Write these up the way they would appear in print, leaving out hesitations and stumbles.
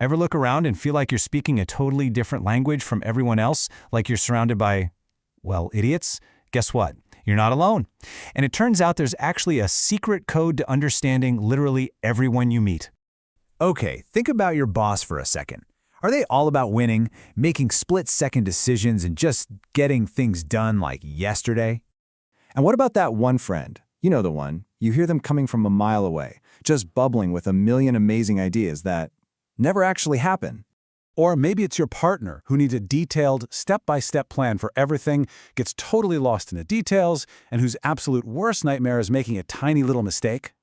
Ever look around and feel like you're speaking a totally different language from everyone else, like you're surrounded by, well, idiots? Guess what? You're not alone. And it turns out there's actually a secret code to understanding literally everyone you meet. Okay, think about your boss for a second. Are they all about winning, making split-second decisions, and just getting things done like yesterday? And what about that one friend? You know the one. You hear them coming from a mile away, just bubbling with a million amazing ideas that never actually happen. Or maybe it's your partner who needs a detailed, step-by-step plan for everything, gets totally lost in the details, and whose absolute worst nightmare is making a tiny little mistake.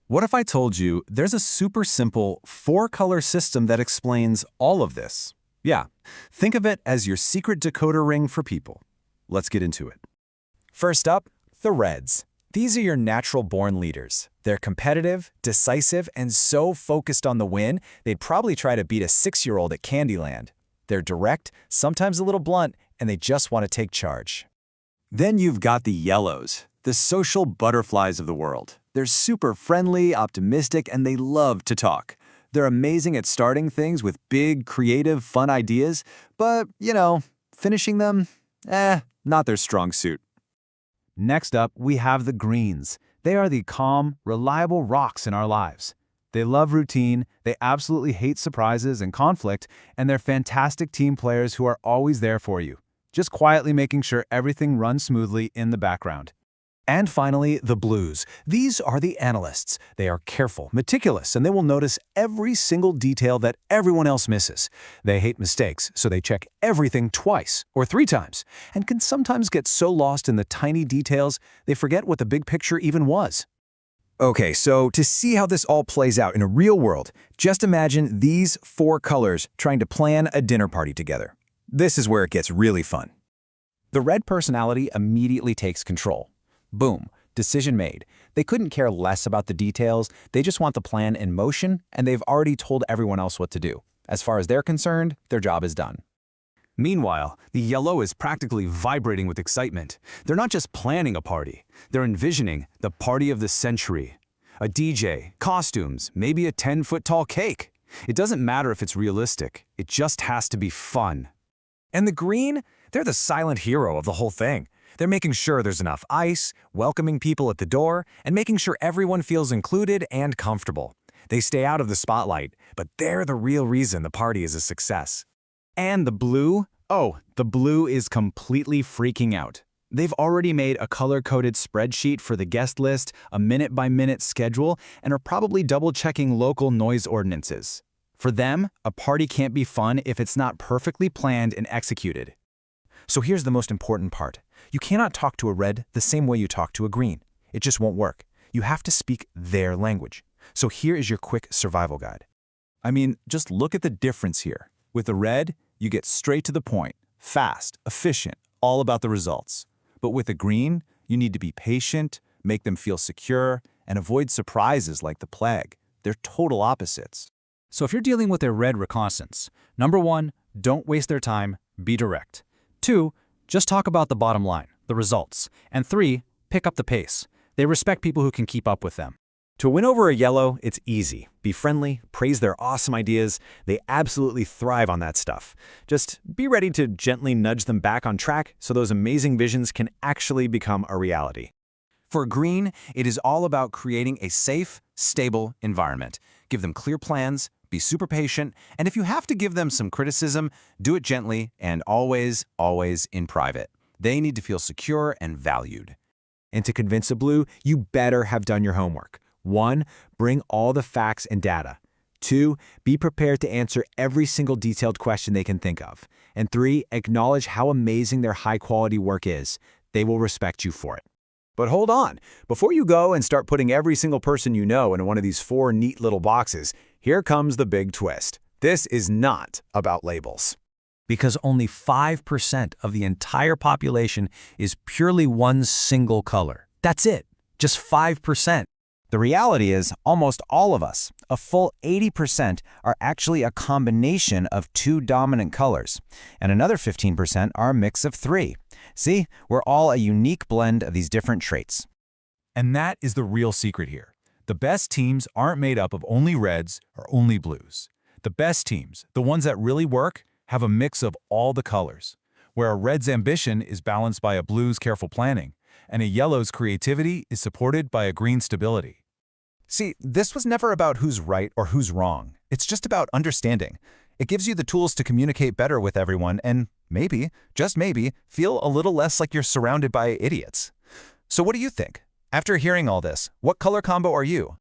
What if I told you there's a super simple 4-color system that explains all of this? Yeah, think of it as your secret decoder ring for people. Let's get into it. First up, the Reds. These are your natural-born leaders. They're competitive, decisive, and so focused on the win, they'd probably try to beat a 6-year-old at Candyland. They're direct, sometimes a little blunt, and they just want to take charge. Then you've got the Yellows, the social butterflies of the world. They're super friendly, optimistic, and they love to talk. They're amazing at starting things with big, creative, fun ideas, but, finishing them, not their strong suit. Next up, we have the Greens. They are the calm, reliable rocks in our lives. They love routine, they absolutely hate surprises and conflict, and they're fantastic team players who are always there for you, just quietly making sure everything runs smoothly in the background. And finally, the Blues. These are the analysts. They are careful, meticulous, and they will notice every single detail that everyone else misses. They hate mistakes, so they check everything twice or 3 times, and can sometimes get so lost in the tiny details they forget what the big picture even was. Okay, so to see how this all plays out in a real world, just imagine these 4 colors trying to plan a dinner party together. This is where it gets really fun. The red personality immediately takes control. Boom, decision made. They couldn't care less about the details, they just want the plan in motion, and they've already told everyone else what to do. As far as they're concerned, their job is done. Meanwhile, the Yellow is practically vibrating with excitement. They're not just planning a party, they're envisioning the party of the century. A DJ, costumes, maybe a 10-foot-tall cake. It doesn't matter if it's realistic, it just has to be fun. And the Green, they're the silent hero of the whole thing. They're making sure there's enough ice, welcoming people at the door, and making sure everyone feels included and comfortable. They stay out of the spotlight, but they're the real reason the party is a success. And the Blue? Oh, the Blue is completely freaking out. They've already made a color-coded spreadsheet for the guest list, a minute-by-minute schedule, and are probably double-checking local noise ordinances. For them, a party can't be fun if it's not perfectly planned and executed. So here's the most important part. You cannot talk to a red the same way you talk to a green. It just won't work. You have to speak their language. So here is your quick survival guide. I mean, just look at the difference here. With the red, you get straight to the point, fast, efficient, all about the results. But with the green, you need to be patient, make them feel secure, and avoid surprises like the plague. They're total opposites. So if you're dealing with a red reconnaissance, number 1, don't waste their time, be direct. 2, just talk about the bottom line, the results. And 3, pick up the pace. They respect people who can keep up with them. To win over a Yellow, it's easy. Be friendly, praise their awesome ideas. They absolutely thrive on that stuff. Just be ready to gently nudge them back on track so those amazing visions can actually become a reality. For Green, it is all about creating a safe, stable environment. Give them clear plans, be super patient, and if you have to give them some criticism, do it gently and always, always in private. They need to feel secure and valued. And to convince a Blue, you better have done your homework. 1, bring all the facts and data. 2, be prepared to answer every single detailed question they can think of. And 3, acknowledge how amazing their high-quality work is. They will respect you for it. But hold on, before you go and start putting every single person you know in one of these 4 neat little boxes, here comes the big twist. This is not about labels. Because only 5% of the entire population is purely one single color. That's it, just 5%. The reality is, almost all of us, a full 80%, are actually a combination of 2 dominant colors, and another 15% are a mix of 3. See, we're all a unique blend of these different traits. And that is the real secret here. The best teams aren't made up of only reds or only blues. The best teams, the ones that really work, have a mix of all the colors, where a red's ambition is balanced by a blue's careful planning, and a yellow's creativity is supported by a green's stability. See, this was never about who's right or who's wrong. It's just about understanding. It gives you the tools to communicate better with everyone and maybe, just maybe, feel a little less like you're surrounded by idiots. So what do you think? After hearing all this, what color combo are you?